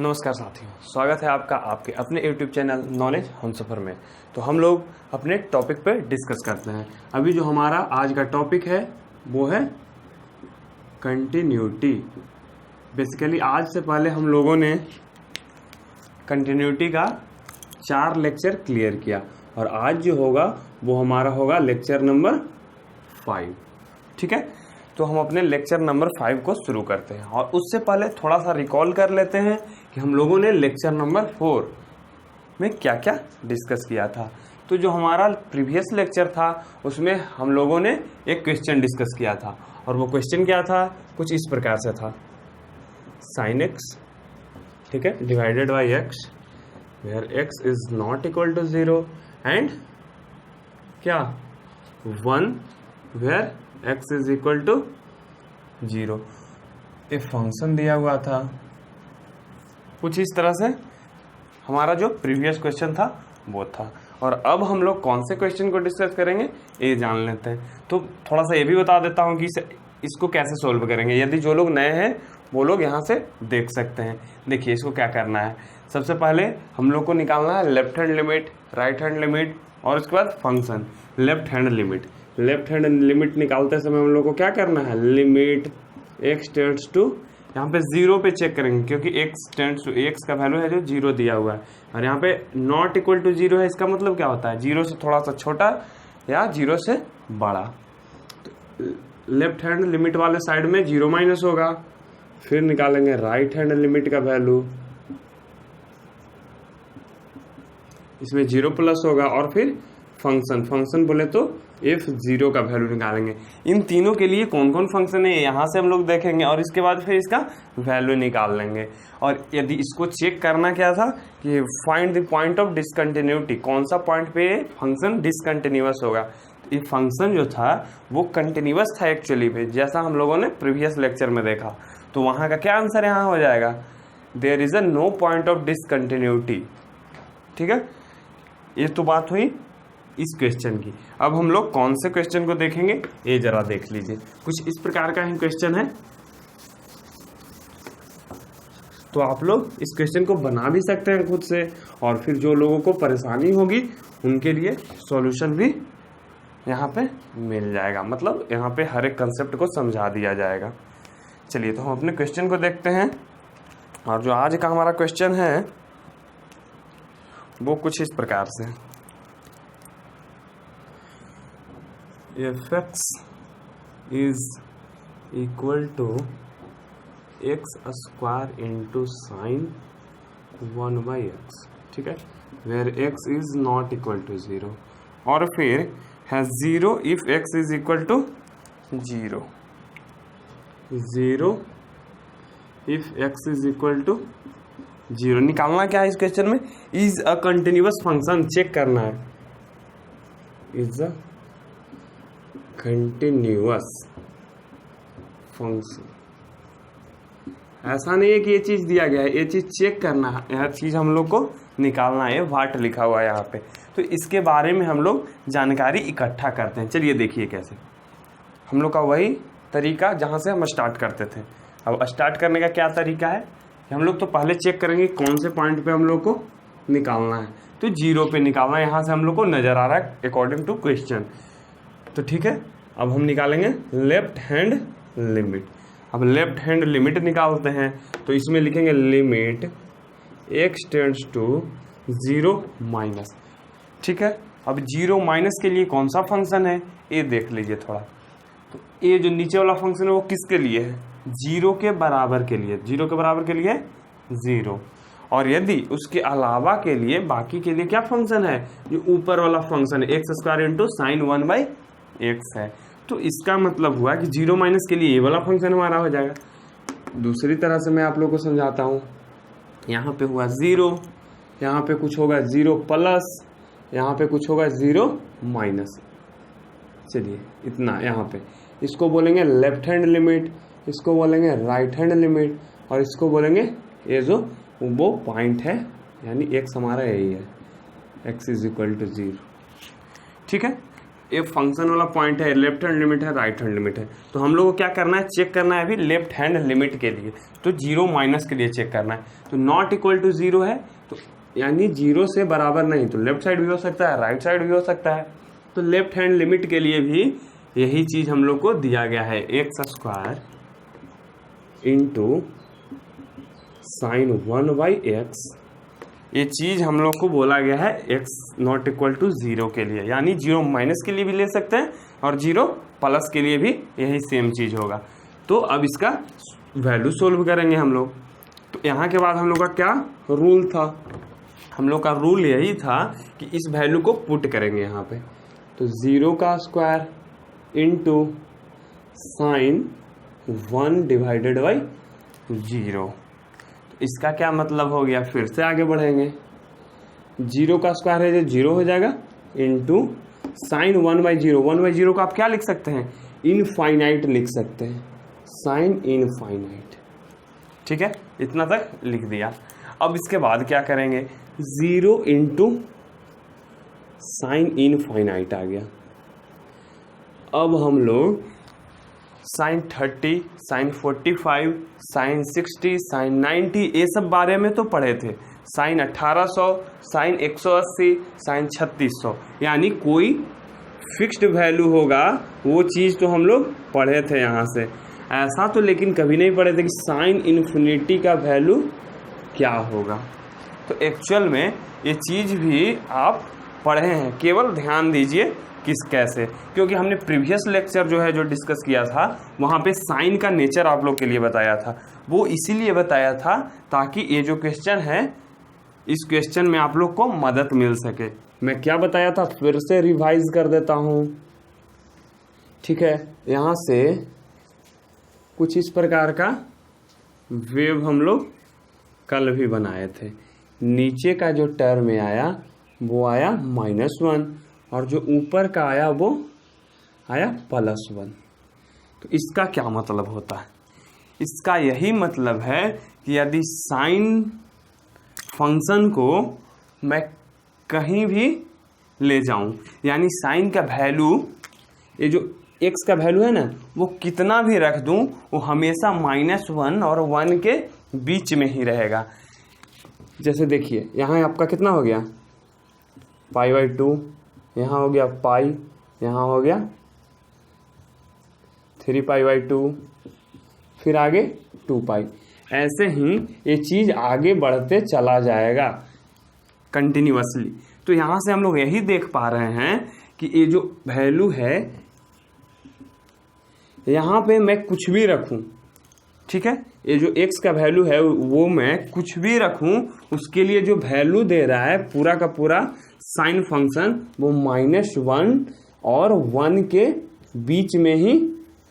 नमस्कार साथियों, स्वागत है आपका आपके अपने YouTube चैनल नॉलेज हमसफर में। तो हम लोग अपने टॉपिक पर डिस्कस करते हैं। अभी जो हमारा आज का टॉपिक है वो है कंटिन्यूटी। बेसिकली आज से पहले हम लोगों ने कंटिन्यूटी का 4 लेक्चर क्लियर किया और आज जो होगा वो हमारा होगा लेक्चर नंबर 5। ठीक है, तो हम अपने लेक्चर नंबर 5 को शुरू करते हैं और उससे पहले थोड़ा सा रिकॉल कर लेते हैं कि हम लोगों ने लेक्चर नंबर 4 में क्या क्या डिस्कस किया था। तो जो हमारा प्रीवियस लेक्चर था उसमें हम लोगों ने एक क्वेश्चन डिस्कस किया था और वो क्वेश्चन क्या था, कुछ इस प्रकार से था। sin x, ठीक है, divided by x where x is not equal to 0 and क्या 1 where x is equal to 0। एक फंक्शन दिया हुआ था कुछ इस तरह से। हमारा जो प्रीवियस क्वेश्चन था वो था और अब हम लोग कौन से क्वेश्चन को डिस्कस करेंगे ये जान लेते हैं। तो थोड़ा सा ये भी बता देता हूँ कि इसको कैसे सोल्व करेंगे। यदि जो लोग नए हैं वो लोग यहाँ से देख सकते हैं। देखिए इसको क्या करना है। सबसे पहले हम लोग को निकालना है left hand limit, right hand limit और उसके बाद फंक्शन। लेफ्ट हैंड लिमिट निकालते समय हम लोग को क्या करना है, लिमिट x टेंड्स टू, यहाँ पे 0 पे चेक करेंगे क्योंकि x टेंड्स टू, x का वैल्यू है जो 0 दिया हुआ है और यहाँ पे नॉट इक्वल टू 0 है। इसका मतलब क्या होता है, 0 से थोड़ा सा छोटा या 0 से बड़ा। तो लेफ्ट हैंड लिमिट वाले साइड में 0 माइनस होगा, फिर निकालेंगे राइट हैंड लिमिट का वैल्यू, इसमें 0 प्लस होगा और फिर फंक्शन बोले तो f0 का वैल्यू निकालेंगे। इन तीनों के लिए कौन कौन फंक्शन है यहाँ से हम लोग देखेंगे और इसके बाद फिर इसका वैल्यू निकाल लेंगे। और यदि इसको चेक करना क्या था कि find the point of discontinuity, कौन सा पॉइंट पे फंक्शन डिसकंटिन्यूअस होगा। ये फंक्शन जो था वो कंटिन्यूअस था एक्चुअली पे, जैसा हम लोगों ने प्रीवियस लेक्चर में देखा। तो वहाँ का क्या आंसर यहाँ हो जाएगा, there is a no point of discontinuity. ठीक है, ये तो बात हुई इस क्वेश्चन की। अब हम लोग कौन से क्वेश्चन को देखेंगे ये जरा देख लीजिए। कुछ इस प्रकार का ही क्वेश्चन है, तो आप लोग इस क्वेश्चन को बना भी सकते हैं खुद से और फिर जो लोगों को परेशानी होगी उनके लिए सॉल्यूशन भी यहाँ पे मिल जाएगा। मतलब यहाँ पे हर एक कंसेप्ट को समझा दिया जाएगा। चलिए तो हम अपने क्वेश्चन को देखते हैं और जो आज का हमारा क्वेश्चन है वो कुछ इस प्रकार से, f(x) is equal to x square into sine 1/x। ठीक है, where x is not equal to 0 और फिर है 0 if x is equal to 0 if x is equal to 0। निकालना क्या है इस क्वेश्चन में, is a continuous function check करना है, इज अ कंटिन्यूअस फंक्शन। ऐसा नहीं है कि ये चीज दिया गया है, ये चीज चेक करना है, यह चीज हम लोग को निकालना है। व्हाट लिखा हुआ है यहाँ पे, तो इसके बारे में हम लोग जानकारी इकट्ठा करते हैं। चलिए देखिए कैसे। हम लोग का वही तरीका जहाँ से हम स्टार्ट करते थे। अब स्टार्ट करने का क्या तरीका है कि हम लोग तो पहले चेक करेंगे कौन से पॉइंट पे हम लोग को निकालना है। तो 0 पे निकालना है, यहाँ से हम लोग को नजर आ रहा है अकॉर्डिंग टू क्वेश्चन। तो ठीक है, अब हम निकालेंगे लेफ्ट हैंड लिमिट। अब लेफ्ट हैंड लिमिट निकालते हैं तो इसमें लिखेंगे limit x tends to 0 minus. ठीक है, अब 0 माइनस के लिए कौन सा फंक्शन है ये देख लीजिए थोड़ा। तो ये जो नीचे वाला फंक्शन है वो किसके लिए है, 0 के बराबर के लिए। 0 के बराबर के लिए 0 और यदि उसके अलावा के लिए बाकी के लिए क्या फंक्शन है, जो ऊपर वाला फंक्शन है x square into sine 1/x है। तो इसका मतलब हुआ कि 0 माइनस के लिए ये वाला फंक्शन हमारा हो जाएगा। दूसरी तरह से मैं आप लोगों को समझाता हूँ। यहाँ पे हुआ 0, यहाँ पे कुछ होगा 0 प्लस, यहाँ पे कुछ होगा 0 माइनस। चलिए इतना यहाँ पे, इसको बोलेंगे लेफ्ट हैंड लिमिट, इसको बोलेंगे राइट हैंड लिमिट और इसको बोलेंगे ये जो वो पॉइंट है, यानी x हमारा यही है, x इज इक्वल टू 0। ठीक है, एक फंक्शन वाला पॉइंट है, लेफ्ट हैंड लिमिट है, राइट हैंड लिमिट है। तो हम लोग को क्या करना है, चेक करना है अभी लेफ्ट हैंड लिमिट के लिए, तो 0 माइनस के लिए चेक करना है। तो नॉट इक्वल टू 0 है, तो यानी 0 से बराबर नहीं, तो लेफ्ट साइड भी हो सकता है, राइट साइड भी हो सकता है। तो लेफ्ट हैंड लिमिट के लिए भी यही चीज हम लोग को दिया गया है, x square into sine 1/x। ये चीज हम लोग को बोला गया है x नॉट इक्वल टू 0 के लिए, यानी 0 माइनस के लिए भी ले सकते हैं और 0 प्लस के लिए भी यही सेम चीज होगा। तो अब इसका वैल्यू सोल्व करेंगे हम लोग। तो यहाँ के बाद हम लोग का क्या रूल था, हम लोग का रूल यही था कि इस वैल्यू को पुट करेंगे यहाँ पे। तो 0 का स्क्वायर इंटू साइन 1/0। इसका क्या मतलब हो गया, फिर से आगे बढ़ेंगे। 0 का स्क्वायर है जो 0 हो जाएगा, इंटू साइन 1/0। 1/0 को आप क्या लिख सकते हैं, इनफाइनाइट लिख सकते हैं, साइन इनफाइनाइट। ठीक है, इतना तक लिख दिया। अब इसके बाद क्या करेंगे, 0 इंटू साइन इनफाइनाइट आ गया। अब हम लोग साइन 30, साइन 45, साइन 60, साइन 90 ये सब बारे में तो पढ़े थे। साइन 1800, साइन 180, साइन 3600, यानी कोई फिक्स्ड वैल्यू होगा, वो चीज़ तो हम लोग पढ़े थे यहाँ से। ऐसा तो लेकिन कभी नहीं पढ़े थे कि साइन इन्फिनिटी का वैल्यू क्या होगा। तो एक्चुअल में ये चीज़ भी आप पढ़े हैं, केवल ध्यान दीजिए किस कैसे, क्योंकि हमने प्रीवियस लेक्चर जो है जो डिस्कस किया था वहाँ पे साइन का नेचर आप लोग के लिए बताया था। वो इसीलिए बताया था ताकि ये जो क्वेश्चन है इस क्वेश्चन में आप लोग को मदद मिल सके। मैं क्या बताया था फिर से रिवाइज कर देता हूँ। ठीक है, यहाँ से कुछ इस प्रकार का वेव हम लोग कल भी बनाए थे। नीचे का जो टर्म आया वो आया -1 और जो ऊपर का आया वो आया +1। तो इसका क्या मतलब होता है, इसका यही मतलब है कि यदि साइन फंक्शन को मैं कहीं भी ले जाऊं, यानी साइन का वैल्यू, ये जो x का वैल्यू है ना, वो कितना भी रख दूं वो हमेशा -1 और 1 के बीच में ही रहेगा। जैसे देखिए यहाँ आपका कितना हो गया π/2, यहाँ हो गया पाई, यहाँ हो गया 3π/2, फिर आगे 2π। ऐसे ही ये चीज़ आगे बढ़ते चला जाएगा कंटिन्यूअसली। तो यहाँ से हम लोग यही देख पा रहे हैं कि ये जो वैल्यू है यहाँ पे मैं कुछ भी रखूं, ठीक है, ये जो x का वैल्यू है वो मैं कुछ भी रखूं, उसके लिए जो वैल्यू दे रहा है पूरा का पूरा साइन फंक्शन वो -1 और 1 के बीच में ही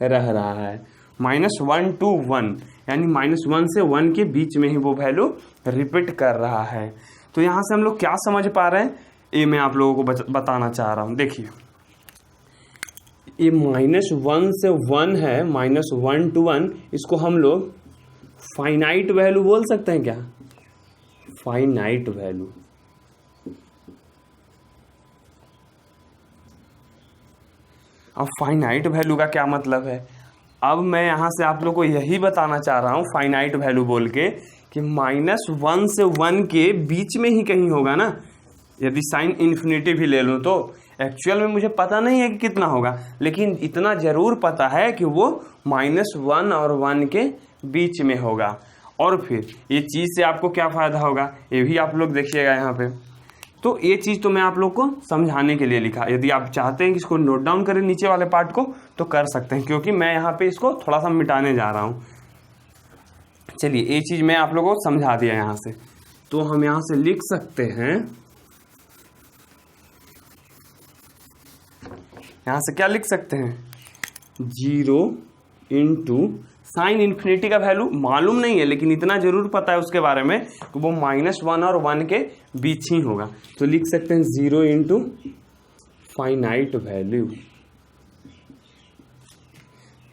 रह रहा है। -1 to 1 यानी -1 से 1 के बीच में ही वो वैल्यू रिपीट कर रहा है। तो यहाँ से हम लोग क्या समझ पा रहे हैं, ये मैं आप लोगों को बताना चाह रहा हूँ। देखिए ये -1 से 1 है, -1 to 1, इसको हम लोग फाइनाइट वैल्यू बोल सकते हैं क्या, फाइनाइट वैल्यू। अब फाइनाइट वैल्यू का क्या मतलब है, अब मैं यहाँ से आप लोग को यही बताना चाह रहा हूँ फाइनाइट वैल्यू बोल के कि -1 से 1 के बीच में ही कहीं होगा ना। यदि साइन इन्फिनिटी भी ले लूँ तो एक्चुअल में मुझे पता नहीं है कि कितना होगा, लेकिन इतना ज़रूर पता है कि वो -1 और 1 के बीच में होगा। और फिर ये चीज़ से आपको क्या फ़ायदा होगा ये भी आप लोग देखिएगा यहाँ पे। तो ये चीज़ तो मैं आप लोग को समझाने के लिए लिखा, यदि आप चाहते हैं कि इसको नोट डाउन करें नीचे वाले पार्ट को तो कर सकते हैं, क्योंकि मैं यहाँ पे इसको थोड़ा सा मिटाने जा रहा हूँ। चलिए ये चीज़ मैं आप लोगों को समझा दिया यहाँ से। तो हम यहाँ से लिख सकते हैं, यहाँ से क्या लिख सकते हैं, 0 इंटू साइन इन्फिनिटी का वैल्यू मालूम नहीं है लेकिन इतना जरूर पता है उसके बारे में कि वो -1 और 1 के बीच ही होगा। तो लिख सकते हैं 0 इंटू फाइनाइट वैल्यू,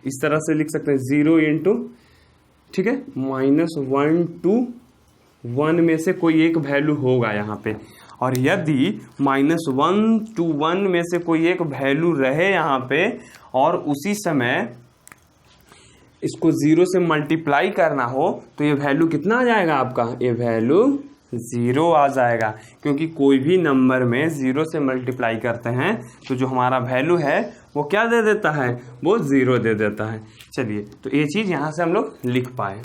इस तरह से लिख सकते हैं 0 इंटू, ठीक है, -1 to 1 में से कोई एक वैल्यू होगा यहाँ पे। और यदि -1 to 1 में से कोई एक वैल्यू रहे यहाँ पे और उसी समय इसको 0 से मल्टीप्लाई करना हो तो ये वैल्यू कितना आ जाएगा आपका, ये वैल्यू 0 आ जाएगा, क्योंकि कोई भी नंबर में 0 से मल्टीप्लाई करते हैं तो जो हमारा वैल्यू है वो क्या दे देता है, वो 0 दे देता है। चलिए, तो ये चीज़ यहाँ से हम लोग लिख पाए।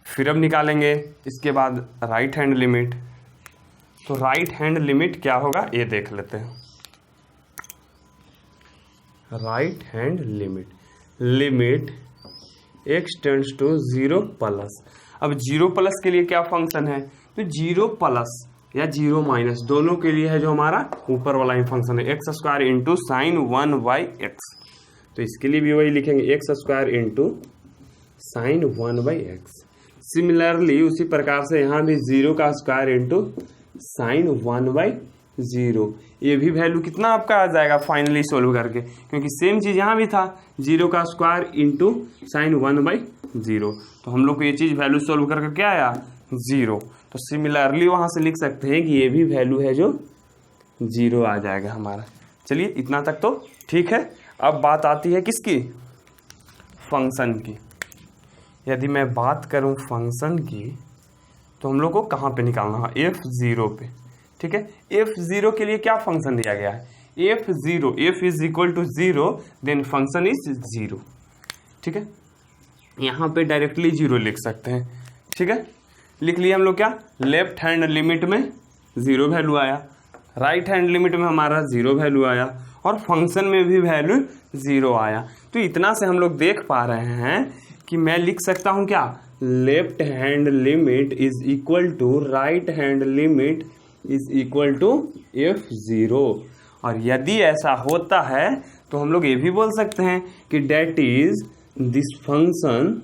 फिर अब निकालेंगे इसके बाद राइट हैंड लिमिट। तो राइट हैंड लिमिट क्या होगा ये देख लेते हैं। Right hand limit x tends to 0 plus. अब 0 प्लस के लिए क्या फंक्शन है, तो 0 प्लस या 0 माइनस दोनों के लिए है जो हमारा ऊपर वाला ही फंक्शन है, x square into sine 1/x। तो इसके लिए भी वही लिखेंगे, x square into sine 1/x। Similarly उसी प्रकार से यहाँ भी 0 का स्क्वायर इंटू साइन 1/0। ये भी वैल्यू कितना आपका आ जाएगा फाइनली सोल्व करके, क्योंकि सेम चीज़ यहाँ भी था, 0 का स्क्वायर इंटू साइन 1/0। तो हम लोग को ये चीज़ वैल्यू सोल्व करके क्या आया, 0। तो सिमिलरली वहाँ से लिख सकते हैं कि ये भी वैल्यू है जो 0 आ जाएगा हमारा। चलिए, इतना तक तो ठीक है। अब बात आती है किसकी, फंक्शन की। यदि मैं बात करूं फंक्शन की तो हम लोग को कहाँ पे निकालना है, f0 पे। ठीक है, f0 के लिए क्या फंक्शन दिया गया है, f0, f is equal to 0 then function is 0। ठीक है, यहाँ पे डायरेक्टली 0 लिख सकते हैं। ठीक है, लिख लिया हम लोग। क्या, लेफ्ट हैंड लिमिट में 0 वैल्यू आया, राइट हैंड लिमिट में हमारा 0 वैल्यू आया, और फंक्शन में भी वैल्यू 0 आया। तो इतना से हम लोग देख पा रहे हैं कि मैं लिख सकता हूं क्या, left hand limit is equal to right hand limit is equal to f0। और यदि ऐसा होता है तो हम लोग ये भी बोल सकते हैं कि that is this function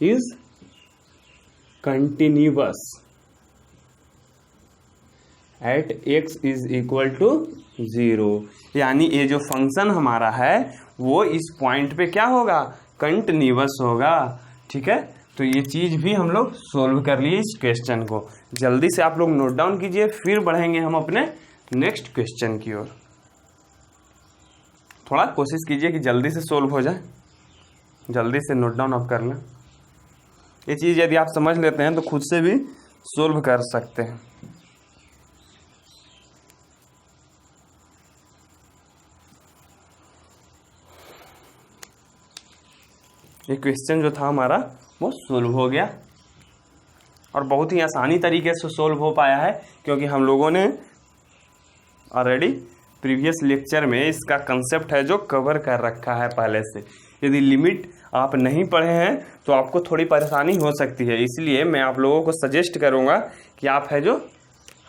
is continuous at x is equal to 0। यानी ये जो फंक्शन हमारा है वो इस पॉइंट पे क्या होगा, कंटिन्यूअस होगा। ठीक है, तो ये चीज़ भी हम लोग सोल्व कर लिए इस क्वेश्चन को। जल्दी से आप लोग नोट डाउन कीजिए, फिर बढ़ेंगे हम अपने नेक्स्ट क्वेश्चन की ओर। थोड़ा कोशिश कीजिए कि जल्दी से सोल्व हो जाए, जल्दी से नोट डाउन आप कर लें। ये चीज़ यदि आप समझ लेते हैं तो खुद से भी सोल्व कर सकते हैं। ये क्वेश्चन जो था हमारा वो सोल्व हो गया, और बहुत ही आसानी तरीके से सोल्व हो पाया है, क्योंकि हम लोगों ने ऑलरेडी प्रीवियस लेक्चर में इसका कंसेप्ट है जो कवर कर रखा है पहले से। यदि लिमिट आप नहीं पढ़े हैं तो आपको थोड़ी परेशानी हो सकती है, इसलिए मैं आप लोगों को सजेस्ट करूंगा कि आप है जो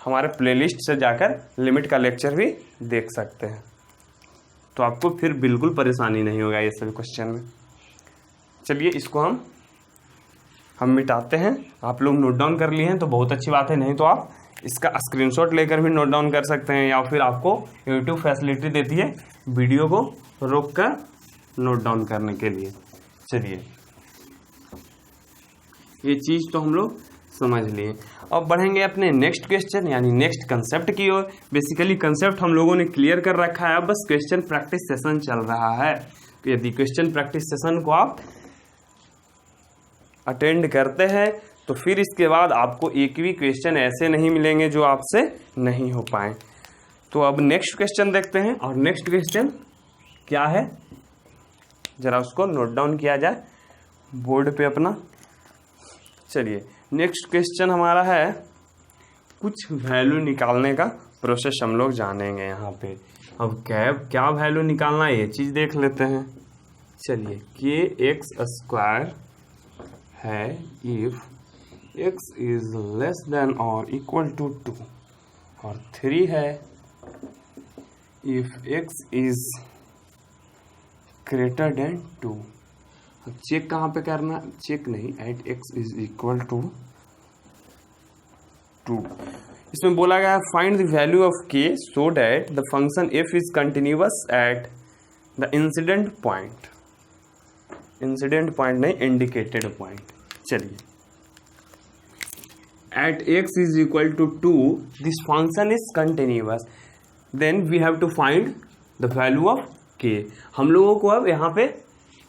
हमारे प्लेलिस्ट से जाकर लिमिट का लेक्चर भी देख सकते हैं, तो आपको फिर बिल्कुल परेशानी नहीं होगा ये सभी क्वेश्चन में। चलिए, इसको हम मिटाते हैं। आप लोग नोट डाउन कर लिए हैं तो बहुत अच्छी बात है, नहीं तो आप इसका स्क्रीनशॉट लेकर भी नोट डाउन कर सकते हैं, या फिर आपको यूट्यूब फैसिलिटी देती है वीडियो को रोक कर नोट डाउन करने के लिए। चलिए, ये चीज़ तो हम लोग समझ लिए। अब बढ़ेंगे अपने नेक्स्ट क्वेश्चन यानी नेक्स्ट कंसेप्ट की ओर। बेसिकली कंसेप्ट हम लोगों ने क्लियर कर रखा है, अब बस क्वेश्चन प्रैक्टिस सेशन चल रहा है। तो यदि क्वेश्चन प्रैक्टिस सेशन को आप अटेंड करते हैं तो फिर इसके बाद आपको एक भी क्वेश्चन ऐसे नहीं मिलेंगे जो आपसे नहीं हो पाए। तो अब नेक्स्ट क्वेश्चन देखते हैं, और नेक्स्ट क्वेश्चन क्या है जरा उसको नोट डाउन किया जाए बोर्ड पे अपना। चलिए, नेक्स्ट क्वेश्चन हमारा है, कुछ वैल्यू निकालने का प्रोसेस हम लोग जानेंगे यहाँ पे। अब क्या वैल्यू निकालना है ये चीज़ देख लेते हैं। चलिए, kx² है if x is less than और इक्वल टू 2, और 3 है if x is greater than 2। अब चेक कहाँ पे करना, चेक नहीं, at x is equal to 2। इसमें बोला गया find the value of k so that the function f is continuous at the incident point. Incident point नहीं, इंडिकेटेड पॉइंट। चलिए, at x is equal to 2 this function is continuous, then we have to find the value of k। हम लोगों को अब यहाँ पे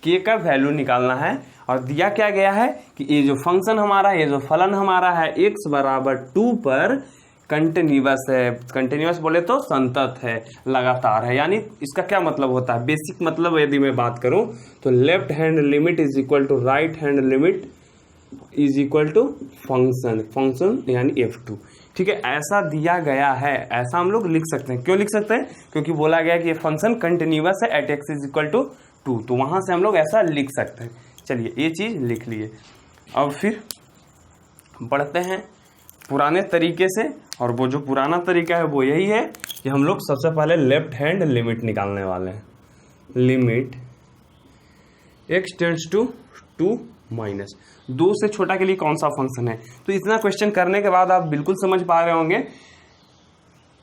k का value निकालना है और दिया क्या गया है कि ये जो फंक्शन हमारा, ये जो फलन हमारा है x बराबर 2 पर कंटिन्यूअस है। कंटिन्यूअस बोले तो संतत है, लगातार है। यानी इसका क्या मतलब होता है, बेसिक मतलब यदि मैं बात करूं तो left hand limit is equal to right hand limit is equal to function यानी f2। ठीक है, ऐसा दिया गया है, ऐसा हम लोग लिख सकते हैं। क्यों लिख सकते हैं, क्योंकि बोला गया कि ये फंक्शन कंटिन्यूअस है at x is equal to 2, तो वहां से हम लोग ऐसा लिख सकते हैं। चलिए ये चीज लिख लिए। अब फिर बढ़ते हैं पुराने तरीके से, और वो जो पुराना तरीका है वो यही है कि हम लोग सबसे पहले लेफ्ट हैंड लिमिट निकालने वाले हैं। Limit x tends to 2 minus 2 से छोटा के लिए कौन सा फंक्शन है। तो इतना क्वेश्चन करने के बाद आप बिल्कुल समझ पा रहे होंगे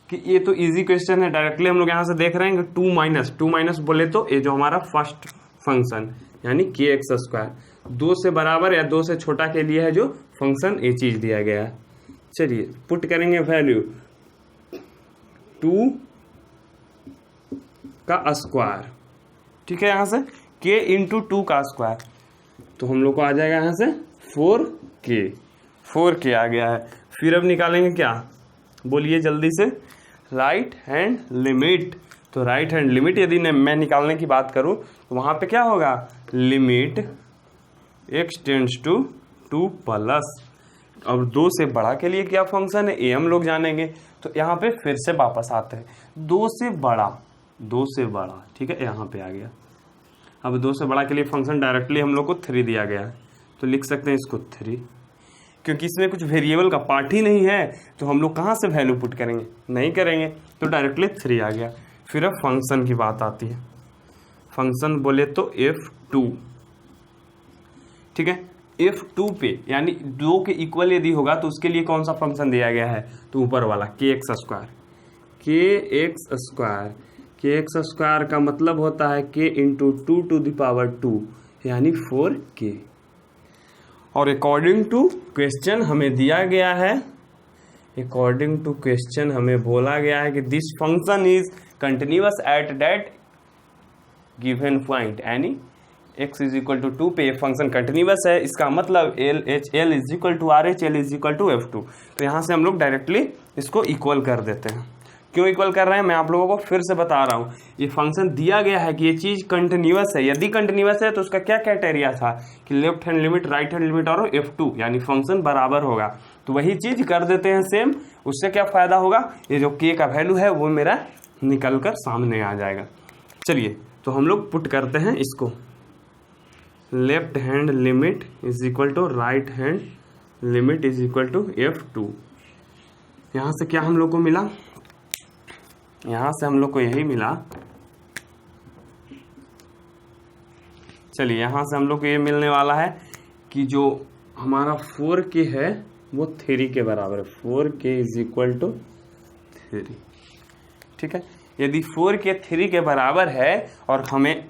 कि ये तो इजी क्वेश्चन है। डायरेक्टली हम लोग यहाँ से देख रहे हैं कि 2 माइनस बोले तो ये जो हमारा फर्स्ट फंक्शन यानी kx², 2 से बराबर या 2 से छोटा के लिए है जो फंक्शन, ये चीज दिया गया है। चलिए पुट करेंगे वैल्यू 2 का स्क्वायर। ठीक है, यहाँ से k इंटू 2 का स्क्वायर, तो हम लोग को आ जाएगा यहाँ से 4k आ गया है। फिर अब निकालेंगे क्या, बोलिए जल्दी से, राइट हैंड लिमिट। तो राइट हैंड लिमिट यदि मैं निकालने की बात करूं तो वहां पे क्या होगा, limit x tends to 2 plus, अब 2 से बड़ा के लिए क्या फंक्शन है ये हम लोग जानेंगे। तो यहाँ पे फिर से वापस आते हैं, 2 से बड़ा। ठीक है, यहाँ पे आ गया। अब 2 से बड़ा के लिए फंक्शन डायरेक्टली हम लोग को 3 दिया गया है, तो लिख सकते हैं इसको 3। क्योंकि इसमें कुछ वेरिएबल का पार्ट ही नहीं है तो हम लोग कहाँ से वैल्यू पुट करेंगे, नहीं करेंगे, तो डायरेक्टली 3 आ गया। फिर अब फंक्शन की बात आती है। फंक्शन बोले तो f2। ठीक है, f2 पे यानी 2 के इक्वल यदि होगा तो उसके लिए कौन सा फंक्शन दिया गया है, तो ऊपर वाला kx²। kx² का मतलब होता है k into 2 to the power 2 यानी 4k। और अकॉर्डिंग टू क्वेश्चन हमें दिया गया है, अकॉर्डिंग टू क्वेश्चन हमें बोला गया है कि this function is continuous at that given point, यानी x इज इक्वल टू 2 पे फंक्शन कंटिन्यूअस है। इसका मतलब L is equal to RH, L is equal to F2। तो यहाँ से हम लोग डायरेक्टली इसको इक्वल कर देते हैं। क्यों इक्वल कर रहे हैं मैं आप लोगों को फिर से बता रहा हूँ। ये फंक्शन दिया गया है कि ये चीज कंटिन्यूअस है, यदि कंटिन्यूअस है तो उसका क्या क्राइटेरिया था कि left hand limit, right hand limit और F2 यानी फंक्शन बराबर होगा। तो वही चीज कर देते हैं सेम। उससे क्या फायदा होगा, ये जो k का वैल्यू है वो मेरा निकल कर सामने आ जाएगा। चलिए तो हम लोग पुट करते हैं इसको, left hand limit is equal to right hand limit is equal to F2। यहाँ से क्या हम लोग को मिला, यहाँ से हम लोग को यही मिला। चलिए यहाँ से हम लोग को ये मिलने वाला है कि जो हमारा 4k है वो 3 के बराबर है। 4k is equal to 3। ठीक है, यदि 4k 3 के बराबर है और हमें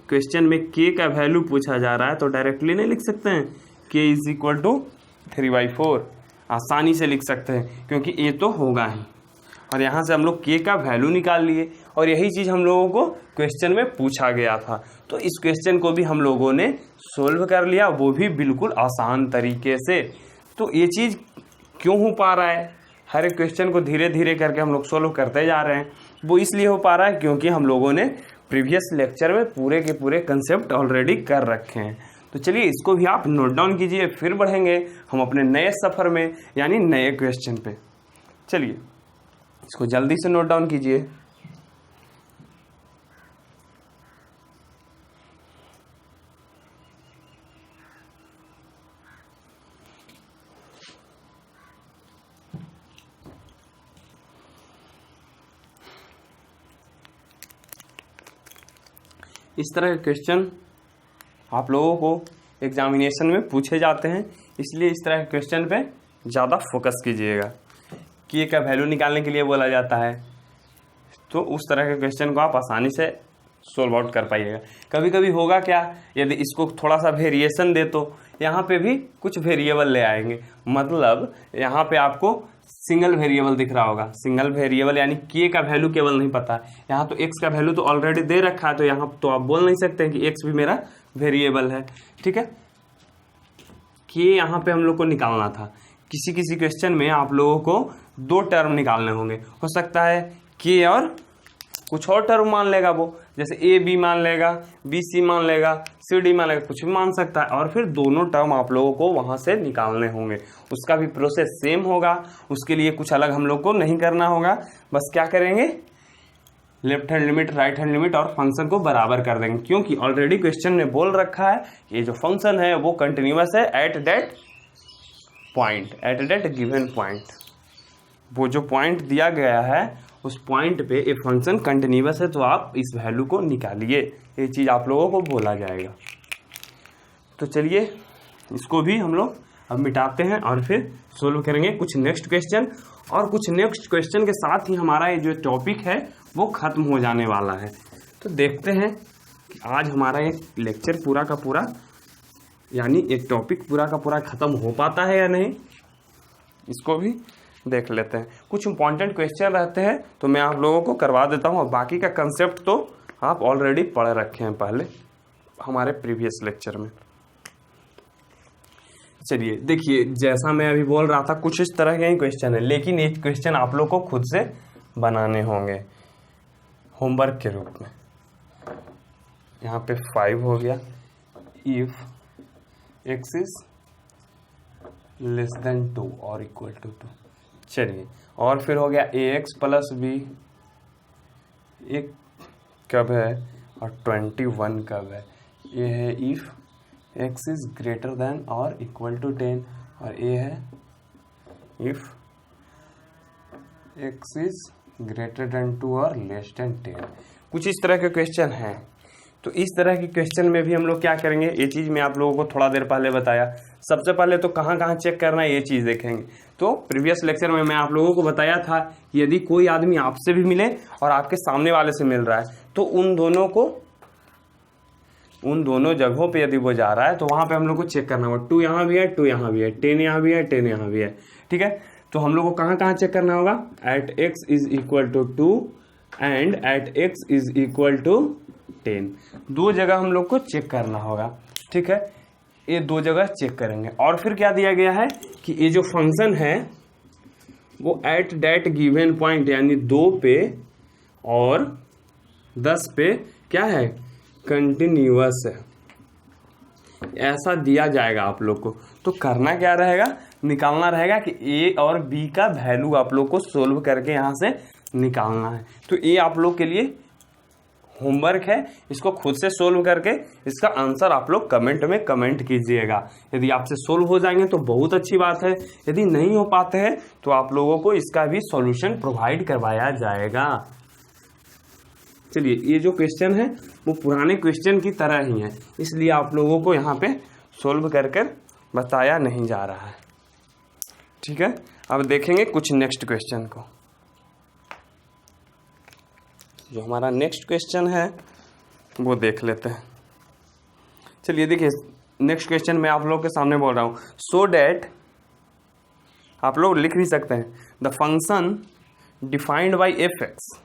क्वेश्चन में k का वैल्यू पूछा जा रहा है तो डायरेक्टली नहीं लिख सकते हैं k इज इक्वल टू 3/4, आसानी से लिख सकते हैं क्योंकि ये तो होगा ही। और यहाँ से हम लोग k का वैल्यू निकाल लिए और यही चीज़ हम लोगों को क्वेश्चन में पूछा गया था। तो इस क्वेश्चन को भी हम लोगों ने सोल्व कर लिया, वो भी बिल्कुल आसान तरीके से। तो ये चीज़ क्यों हो पा रहा है, हर एक क्वेश्चन को धीरे धीरे करके हम लोग सोल्व करते जा रहे हैं, वो इसलिए हो पा रहा है क्योंकि हम लोगों ने प्रीवियस लेक्चर में पूरे के पूरे कंसेप्ट ऑलरेडी कर रखे हैं। तो चलिए इसको भी आप नोट डाउन कीजिए, फिर बढ़ेंगे हम अपने नए सफ़र में यानी नए क्वेश्चन पे। चलिए इसको जल्दी से नोट डाउन कीजिए। इस तरह के क्वेश्चन आप लोगों को एग्जामिनेशन में पूछे जाते हैं, इसलिए इस तरह के क्वेश्चन पे ज़्यादा फोकस कीजिएगा। k का वैल्यू निकालने के लिए बोला जाता है, तो उस तरह के क्वेश्चन को आप आसानी से सोल्व आउट कर पाइएगा। कभी कभी होगा क्या, यदि इसको थोड़ा सा वेरिएशन दे तो यहाँ पे भी कुछ वेरिएबल ले आएंगे। मतलब यहाँ पे आपको सिंगल वेरिएबल दिख रहा होगा, सिंगल वेरिएबल यानी के का वैल्यू केवल नहीं पता है। यहाँ तो एक्स का वैल्यू तो ऑलरेडी दे रखा है, तो यहाँ तो आप बोल नहीं सकते कि एक्स भी मेरा वेरिएबल है। ठीक है, के यहाँ पे हम लोग को निकालना था। किसी किसी क्वेश्चन में आप लोगों को 2 टर्म निकालने होंगे, हो सकता है के और कुछ और टर्म मान लेगा वो, जैसे ए बी मान लेगा, बी सी मान लेगा, सी डी मान लेगा, कुछ भी मान सकता है। और फिर दोनों टर्म आप लोगों को वहां से निकालने होंगे। उसका भी प्रोसेस सेम होगा, उसके लिए कुछ अलग हम लोग को नहीं करना होगा। बस क्या करेंगे, left hand limit, right hand limit और फंक्शन को बराबर कर देंगे, क्योंकि ऑलरेडी क्वेश्चन में बोल रखा है ये जो फंक्शन है वो कंटिन्यूअस है at that point, eight that given point. वो जो पॉइंट दिया गया है उस पॉइंट पे ये फंक्शन कंटिन्यूअस है, तो आप इस वैल्यू को निकालिए। ये चीज़ आप लोगों को बोला जाएगा। तो चलिए इसको भी हम लोग अब मिटाते हैं और फिर सोल्व करेंगे कुछ नेक्स्ट क्वेश्चन। और कुछ नेक्स्ट क्वेश्चन के साथ ही हमारा ये जो टॉपिक है वो खत्म हो जाने वाला है। तो देखते हैं कि आज हमारा एक लेक्चर पूरा का पूरा, यानी एक टॉपिक पूरा का पूरा खत्म हो पाता है या नहीं, इसको भी देख लेते हैं। कुछ इंपॉर्टेंट क्वेश्चन रहते हैं तो मैं आप लोगों को करवा देता हूँ, और बाकी का कंसेप्ट तो आप ऑलरेडी पढ़ रखे हैं पहले हमारे प्रीवियस लेक्चर में। चलिए देखिए, जैसा मैं अभी बोल रहा था कुछ इस तरह के ही क्वेश्चन है, लेकिन एक क्वेश्चन आप लोग को खुद से बनाने होंगे होमवर्क के रूप में। यहाँ पे 5 हो गया, if x is less then 2 और इक्वल टू 2। चलिए, और फिर हो गया ax प्लस b, एक कब है और 21 कब है। ये है if x is greater then और इक्वल टू 10, और ये है if x is greater than 2 और लेस देन 10। कुछ इस तरह के क्वेश्चन हैं। तो इस तरह के क्वेश्चन में भी हम लोग क्या करेंगे, ये चीज़ मैं आप लोगों को थोड़ा देर पहले बताया। सबसे पहले तो कहाँ कहाँ चेक करना है ये चीज़ देखेंगे। तो प्रीवियस लेक्चर में मैं आप लोगों को बताया था कि यदि कोई आदमी आपसे भी मिले और आपके सामने वाले से मिल रहा है, तो उन दोनों जगहों पे यदि वो जा रहा है तो वहाँ पे हम लोग को चेक करना होगा। 2 यहाँ भी है, 2 यहाँ भी है, 10 यहाँ भी है, 10 यहाँ भी है। ठीक है, तो हम लोग को कहाँ कहाँ चेक करना होगा, at x is equal to 2 and at x is equal to 10। 2 जगह हम लोग को चेक करना होगा। ठीक है, ये 2 जगह चेक करेंगे। और फिर क्या दिया गया है कि ये जो फंक्शन है वो एट दैट गिवन पॉइंट यानी 2 पे और 10 पे क्या है, कंटिन्यूअस है, ऐसा दिया जाएगा आप लोग को। तो करना क्या रहेगा, निकालना रहेगा कि ए और बी का वैल्यू आप लोग को सोल्व करके यहाँ से निकालना है। तो ये आप लोग के लिए होमवर्क है, इसको खुद से सोल्व करके इसका आंसर आप लोग कमेंट में कमेंट कीजिएगा। यदि आपसे सोल्व हो जाएंगे तो बहुत अच्छी बात है, यदि नहीं हो पाते हैं तो आप लोगों को इसका भी सॉल्यूशन प्रोवाइड करवाया जाएगा। चलिए, ये जो क्वेश्चन है वो पुराने क्वेश्चन की तरह ही है, इसलिए आप लोगों को यहाँ पे सोल्व कर कर बताया नहीं जा रहा है। ठीक है, अब देखेंगे कुछ नेक्स्ट क्वेश्चन को। जो हमारा नेक्स्ट क्वेश्चन है वो देख लेते हैं। चलिए देखिए, नेक्स्ट क्वेश्चन मैं आप लोगों के सामने बोल रहा हूँ। सो डैट, आप लोग लिख भी सकते हैं, the function defined by f x.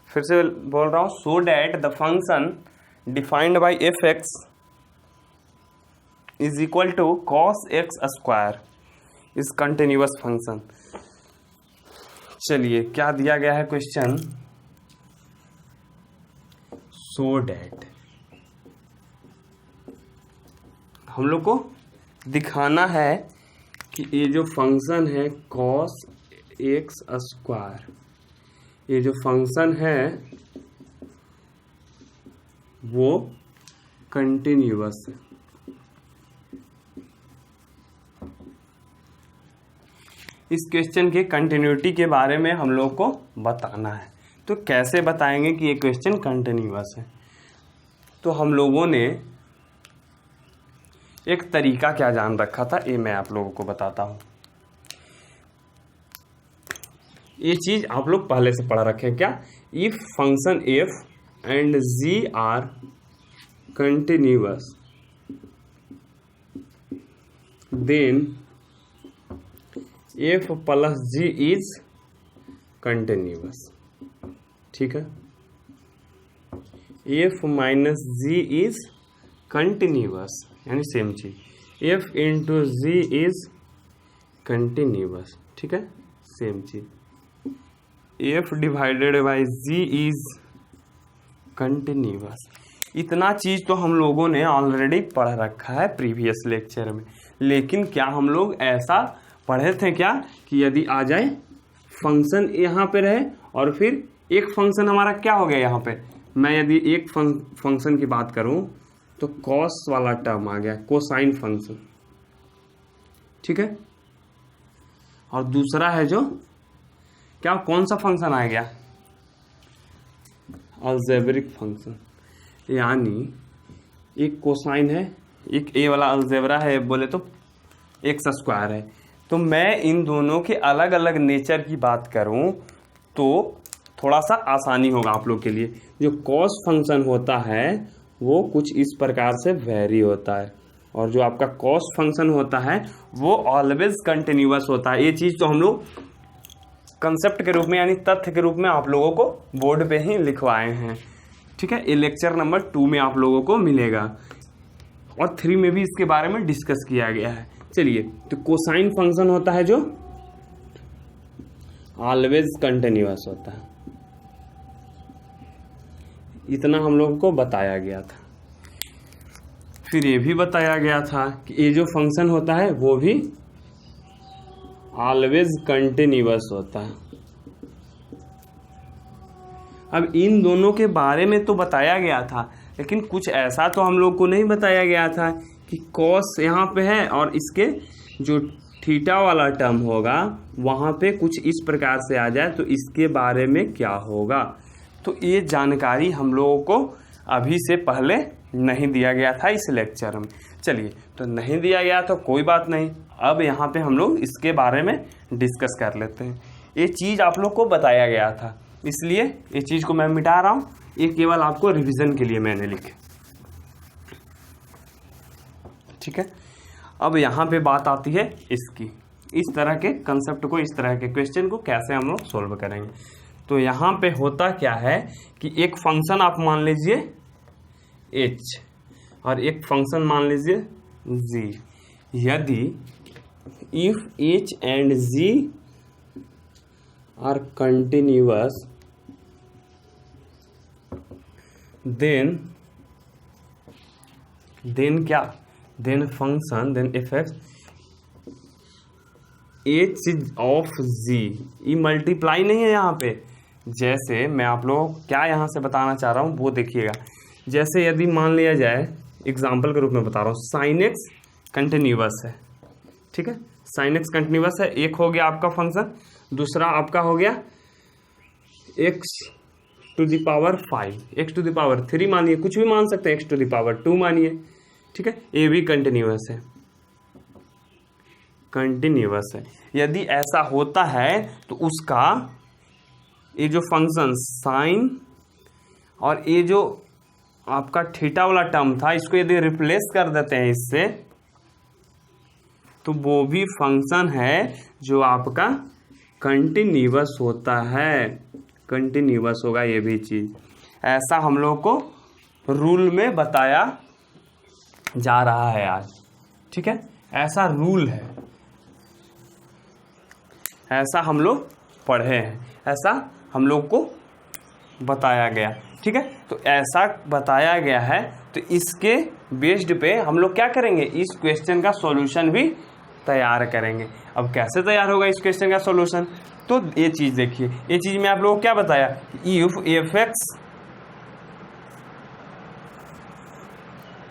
फिर से बोल रहा हूँ, so that the function defined by f x is equal to cos x square is continuous function. चलिए, क्या दिया गया है क्वेश्चन, सो डैट हम लोग को दिखाना है कि ये जो फंक्शन है कॉस एक्स स्क्वायर, ये जो फंक्शन है वो कंटिन्यूअस है। इस क्वेश्चन के कंटिन्यूटी के बारे में हम लोग को बताना है। तो कैसे बताएंगे कि ये क्वेश्चन कंटिन्यूअस है, तो हम लोगों ने एक तरीका क्या जान रखा था, ये मैं आप लोगों को बताता हूँ। ये चीज आप लोग पहले से पढ़ रखे हैं क्या, if function F and g are continuous, then f plus g is continuous। ठीक है, f minus g is continuous, यानी सेम चीज, f into g is continuous. ठीक है, सेम चीज, f divided by g is continuous. इतना चीज तो हम लोगों ने ऑलरेडी पढ़ रखा है प्रीवियस लेक्चर में, लेकिन क्या हम लोग ऐसा पढ़े थे क्या कि यदि आ जाए फंक्शन यहाँ पे रहे और फिर एक फंक्शन हमारा क्या हो गया यहाँ पे, मैं यदि एक फंक्शन की बात करूं तो कॉस वाला टर्म आ गया, कोसाइन फंक्शन। ठीक है, और दूसरा है जो क्या, कौन सा फंक्शन आ गया, अलजेब्रिक फंक्शन, यानी एक कोसाइन है, एक ए वाला अलजेब्रा है, बोले तो एक्स स्क्वायर है। तो मैं इन दोनों के अलग अलग नेचर की बात करूं तो थोड़ा सा आसानी होगा आप लोग के लिए। जो कॉस फंक्शन होता है वो कुछ इस प्रकार से वेरी होता है, और जो आपका कॉस फंक्शन होता है वो ऑलवेज कंटिन्यूअस होता है। ये चीज़ तो हम लोग कंसेप्ट के रूप में यानी तथ्य के रूप में आप लोगों को बोर्ड पे ही लिखवाए हैं। ठीक है, ये लेक्चर नंबर 2 में आप लोगों को मिलेगा, और 3 में भी इसके बारे में डिस्कस किया गया है। चलिए, तो कोसाइन फंक्शन होता है जो ऑलवेज कंटिन्यूअस होता है, इतना हम लोगों को बताया गया था। फिर ये भी बताया गया था कि ये जो फंक्शन होता है वो भी ऑलवेज कंटिन्यूअस होता है। अब इन दोनों के बारे में तो बताया गया था, लेकिन कुछ ऐसा तो हम लोग को नहीं बताया गया था कि कॉस यहाँ पे है और इसके जो थीटा वाला टर्म होगा वहाँ पे कुछ इस प्रकार से आ जाए तो इसके बारे में क्या होगा। तो ये जानकारी हम लोगों को अभी से पहले नहीं दिया गया था इस लेक्चर में। चलिए, तो नहीं दिया गया तो कोई बात नहीं, अब यहाँ पे हम लोग इसके बारे में डिस्कस कर लेते हैं। ये चीज़ आप लोग को बताया गया था, इसलिए ये चीज़ को मैं मिटा रहा हूँ, ये केवल आपको रिवीजन के लिए मैंने लिखे। ठीक है, अब यहाँ पे बात आती है इसकी, इस तरह के कंसेप्ट को, इस तरह के क्वेश्चन को कैसे हम लोग सोल्व करेंगे। तो यहाँ पे होता क्या है कि एक फंक्शन आप मान लीजिए h और एक फंक्शन मान लीजिए g। यदि if h and g are continuous, then क्या, then function, then f(x) h of g, ये मल्टीप्लाई नहीं है यहाँ पे। जैसे मैं आप लोगों को क्या यहाँ से बताना चाह रहा हूँ वो देखिएगा। जैसे यदि मान लिया जाए, एग्जाम्पल के रूप में बता रहा हूँ, साइन एक्स कंटिन्यूअस है। ठीक है, साइन एक्स कंटिन्यूअस है, एक हो गया आपका फंक्शन, दूसरा आपका हो गया x to the power 5, x to the power 3 मानिए, कुछ भी मान सकते हैं, एक्स टू द पावर 2 मानिए। ठीक है, ये भी कंटिन्यूअस है, कंटिन्यूअस है। यदि ऐसा होता है तो उसका ये जो फंक्शन साइन और ये जो आपका थीटा वाला टर्म था, इसको यदि रिप्लेस कर देते हैं इससे, तो वो भी फंक्शन है जो आपका कंटिन्यूअस होता है, कंटिन्यूअस होगा ये भी चीज। ऐसा हम लोग को रूल में बताया जा रहा है आज। ठीक है, ऐसा रूल है, ऐसा हम लोग पढ़े हैं, ऐसा हम लोग को बताया गया। ठीक है, तो ऐसा बताया गया है, तो इसके बेस्ड पे हम लोग क्या करेंगे, इस क्वेश्चन का सॉल्यूशन भी तैयार करेंगे। अब कैसे तैयार होगा इस क्वेश्चन का सॉल्यूशन, तो ये चीज देखिए, ये चीज मैं आप लोगों को क्या बताया, इफ f(x),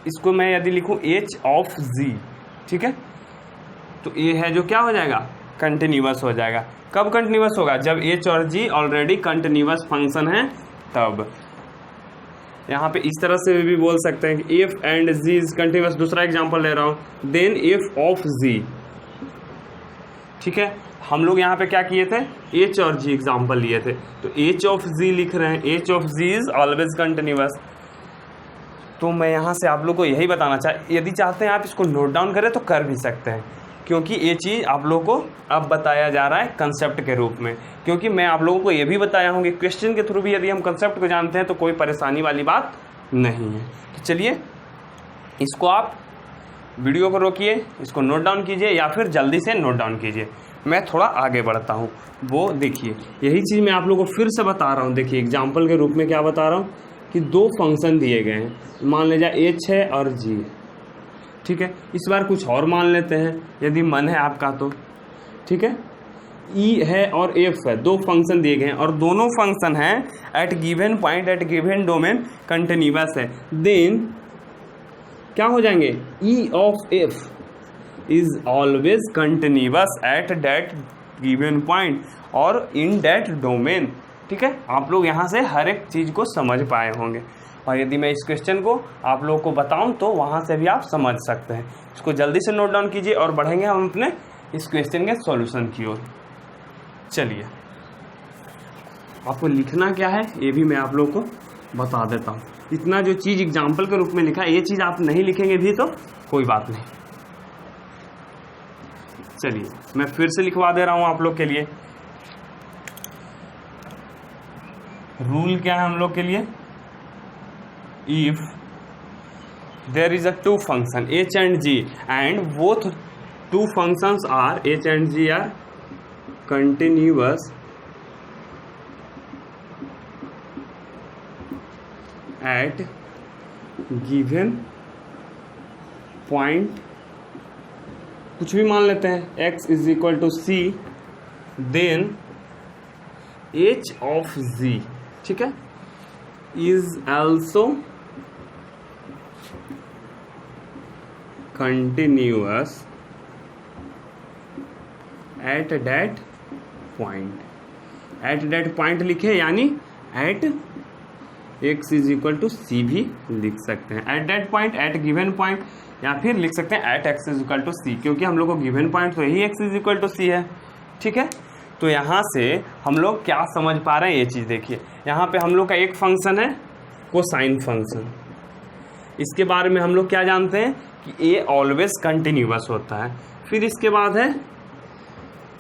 इसको मैं यदि लिखूं h of g, ठीक है, तो ये है जो क्या हो जाएगा, कंटिन्यूअस हो जाएगा। कब कंटिन्यूअस होगा, जब h और g ऑलरेडी कंटिन्यूअस फंक्शन है तब। यहाँ पे इस तरह से भी बोल सकते हैं कि if and g is continuous। दूसरा एग्जांपल ले रहा हूँ, then if of g, ठीक है, हम लोग यहाँ पे क्या किए थे, एच और जी एग्जाम्पल लिए थे, तो एच ऑफ जी लिख रहे हैं, h of g is always continuous. तो मैं यहाँ से आप लोग को यही बताना यदि चाहते हैं आप इसको नोट डाउन करें तो कर भी सकते हैं, क्योंकि ये चीज़ आप लोगों को अब बताया जा रहा है कंसेप्ट के रूप में, क्योंकि मैं आप लोगों को ये भी बताया हूँ कि क्वेश्चन के थ्रू भी यदि हम कंसेप्ट को जानते हैं तो कोई परेशानी वाली बात नहीं है। तो चलिए इसको आप वीडियो को रोकिए, इसको नोट डाउन कीजिए या फिर जल्दी से नोट डाउन कीजिए। मैं थोड़ा आगे बढ़ता हूँ। वो देखिए यही चीज़ मैं आप लोगों को फिर से बता रहा हूँ। देखिए एग्जाम्पल के रूप में क्या बता रहा हूँ कि दो फंक्शन दिए गए हैं, मान लीजिए एच है और जी है, ठीक है। इस बार कुछ और मान लेते हैं यदि मन है आपका तो, ठीक है। ई है और एफ है, दो फंक्शन दिए गए हैं और दोनों फंक्शन हैं at given point at given domain continuous है। देन क्या हो जाएंगे, e of f is always continuous at that given point और इन दैट डोमेन, ठीक है। आप लोग यहाँ से हर एक चीज़ को समझ पाए होंगे, और यदि मैं इस क्वेश्चन को आप लोगों को बताऊं तो वहाँ से भी आप समझ सकते हैं। इसको जल्दी से नोट डाउन कीजिए और बढ़ेंगे हम अपने इस क्वेश्चन के सॉल्यूशन की ओर। चलिए आपको लिखना क्या है ये भी मैं आप लोगों को बता देता हूँ। इतना जो चीज़ एग्जाम्पल के रूप में लिखा है ये चीज़ आप नहीं लिखेंगे भी तो कोई बात नहीं। चलिए मैं फिर से लिखवा दे रहा हूँ आप लोग के लिए। रूल क्या है हम लोग के लिए, if there is a two function h and g and both two functions are h and g are continuous at given point, कुछ भी मान लेते हैं, x is equal to c, then h of z, ठीक है, is also continuous at that point। at that point लिखे यानी at x is equal to c भी लिख सकते हैं, at that point, at given point, या फिर लिख सकते हैं at x is equal to c, क्योंकि हम लोग को given point तो यही x is equal to c है, ठीक है। तो यहाँ से हम लोग क्या समझ पा रहे हैं ये चीज़ देखिए, यहाँ पे हम लोग का एक फंक्शन है कोसाइन फंक्शन, इसके बारे में हम लोग क्या जानते हैं कि ए ऑलवेज कंटिन्यूअस होता है। फिर इसके बाद है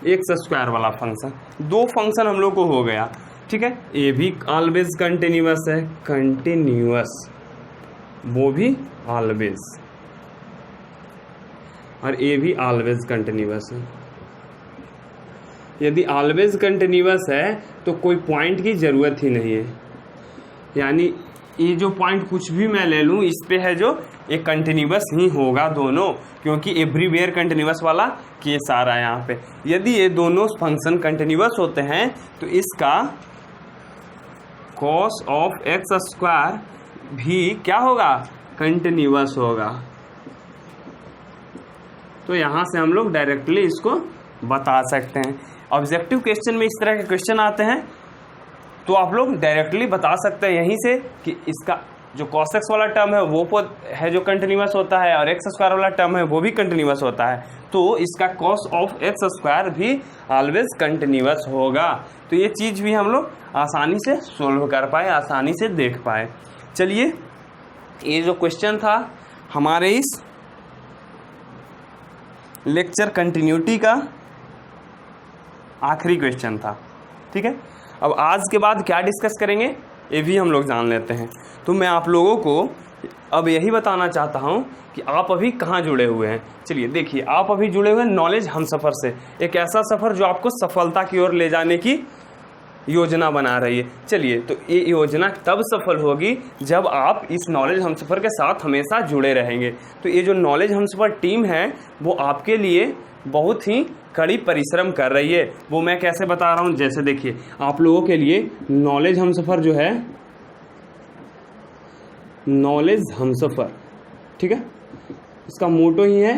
एक्स स्क्वायर वाला फंक्शन, दो फंक्शन हम लोग को हो गया, ठीक है। ए भी ऑलवेज कंटिन्यूअस है, कंटिन्यूअस, वो भी ऑलवेज, और ए भी ऑलवेज कंटिन्यूअस है। यदि ऑलवेज कंटिन्यूअस है तो कोई पॉइंट की ज़रूरत ही नहीं है, यानी ये जो पॉइंट कुछ भी मैं ले लूँ इस पे है जो ये कंटिन्यूअस ही होगा दोनों, क्योंकि एवरीवेयर कंटिन्यूअस वाला केस आ रहा है यहाँ पे। यदि ये दोनों फंक्शन कंटिन्यूअस होते हैं तो इसका कॉस ऑफ एक्स स्क्वायर भी क्या होगा, कंटिन्यूअस होगा। तो यहाँ से हम लोग डायरेक्टली इसको बता सकते हैं। ऑब्जेक्टिव क्वेश्चन में इस तरह के क्वेश्चन आते हैं तो आप लोग डायरेक्टली बता सकते हैं यहीं से कि इसका जो cos x वाला टर्म है वो है जो कंटिन्यूअस होता है, और एक्स स्क्वायर वाला टर्म है वो भी कंटिन्यूअस होता है, तो इसका cos ऑफ एक्स स्क्वायर भी ऑलवेज कंटिन्यूअस होगा। तो ये चीज़ भी हम लोग आसानी से सोल्व कर पाए, आसानी से देख पाए। चलिए ये जो क्वेश्चन था हमारे इस लेक्चर कंटिन्यूटी का आखिरी क्वेश्चन था, ठीक है। अब आज के बाद क्या डिस्कस करेंगे ये भी हम लोग जान लेते हैं। तो मैं आप लोगों को अब यही बताना चाहता हूँ कि आप अभी कहाँ जुड़े हुए हैं। चलिए देखिए, आप अभी जुड़े हुए हैं नॉलेज हमसफ़र से, एक ऐसा सफ़र जो आपको सफलता की ओर ले जाने की योजना बना रही है। चलिए, तो ये योजना तब सफल होगी जब आप इस नॉलेज हमसफ़र के साथ हमेशा जुड़े रहेंगे। तो ये जो नॉलेज हमसफ़र टीम है वो आपके लिए बहुत ही कड़ी परिश्रम कर रही है। वो मैं कैसे बता रहा हूँ, जैसे देखिए आप लोगों के लिए नॉलेज हमसफ़र जो है, नॉलेज हमसफ़र, ठीक है, इसका मोटो ही है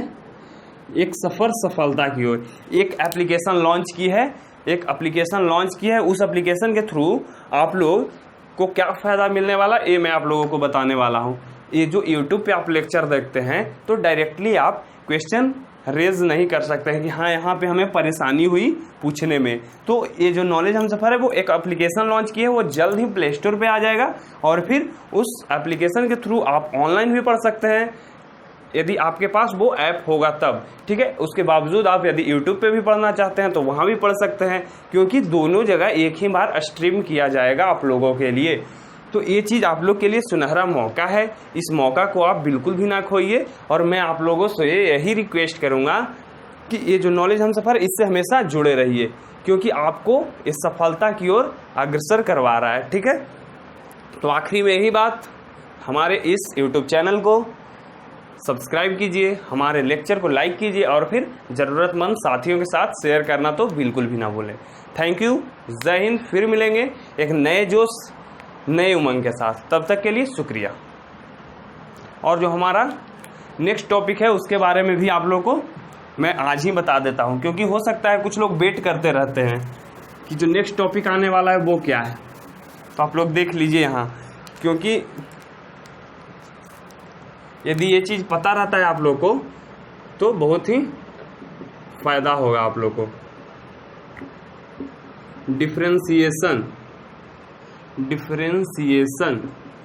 एक सफ़र सफलता की ओर। एक एप्लीकेशन लॉन्च की है, उस एप्लीकेशन के थ्रू आप लोग को क्या फ़ायदा मिलने वाला ये मैं आप लोगों को बताने वाला हूँ। ये जो YouTube पे आप लेक्चर देखते हैं तो डायरेक्टली आप क्वेश्चन रेज नहीं कर सकते हैं कि हाँ यहाँ पे हमें परेशानी हुई पूछने में। तो ये जो नॉलेज हम सफ़र है वो एक एप्लीकेशन लॉन्च की है, वो जल्द ही प्ले स्टोर पे आ जाएगा और फिर उस एप्लीकेशन के थ्रू आप ऑनलाइन भी पढ़ सकते हैं यदि आपके पास वो ऐप होगा तब, ठीक है। उसके बावजूद आप यदि YouTube पे भी पढ़ना चाहते हैं तो वहाँ भी पढ़ सकते हैं, क्योंकि दोनों जगह एक ही बार स्ट्रीम किया जाएगा आप लोगों के लिए। तो ये चीज़ आप लोग के लिए सुनहरा मौका है, इस मौका को आप बिल्कुल भी ना खोइए। और मैं आप लोगों से यही रिक्वेस्ट करूँगा कि ये जो नॉलेज हम सफ़र इससे हमेशा जुड़े रहिए, क्योंकि आपको इस सफलता की ओर अग्रसर करवा रहा है, ठीक है। तो आखिरी में यही बात, हमारे इस YouTube चैनल को सब्सक्राइब कीजिए, हमारे लेक्चर को लाइक कीजिए और फिर ज़रूरतमंद साथियों के साथ शेयर करना तो बिल्कुल भी ना भूलें। थैंक यू, जय हिंद। फिर मिलेंगे एक नए जोश नए उमंग के साथ, तब तक के लिए शुक्रिया। और जो हमारा नेक्स्ट टॉपिक है उसके बारे में भी आप लोगों को मैं आज ही बता देता हूं, क्योंकि हो सकता है कुछ लोग वेट करते रहते हैं कि जो नेक्स्ट टॉपिक आने वाला है वो क्या है। तो आप लोग देख लीजिए यहाँ, क्योंकि यदि ये चीज़ पता रहता है आप लोग को तो बहुत ही फायदा होगा आप लोग को। डिफरेंशिएशन,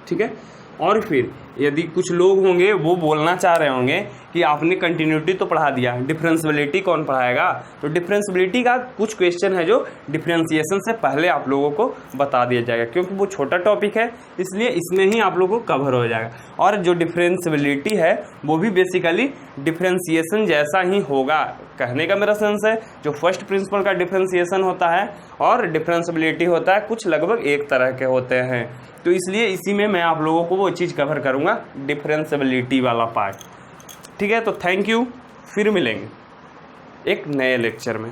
ठीक है। और फिर यदि कुछ लोग होंगे वो बोलना चाह रहे होंगे कि आपने कंटिन्यूटी तो पढ़ा दिया, डिफरेंशिएबिलिटी कौन पढ़ाएगा। तो डिफरेंशिएबिलिटी का कुछ क्वेश्चन है जो डिफरेंशिएशन से पहले आप लोगों को बता दिया जाएगा, क्योंकि वो छोटा टॉपिक है इसलिए इसमें ही आप लोगों को कवर हो जाएगा। और जो डिफरेंशिएबिलिटी है वो भी बेसिकली डिफरेंशिएशन जैसा ही होगा, कहने का मेरा सेंस है। जो फर्स्ट प्रिंसिपल का डिफरेंशिएशन होता है और डिफरेंशिएबिलिटी होता है कुछ लगभग एक तरह के होते हैं, तो इसलिए इसी में मैं आप लोगों को वो चीज़ कवर करूँगा, डिफरेंशिएबिलिटी वाला पार्ट, ठीक है। तो थैंक यू, फिर मिलेंगे एक नए लेक्चर में।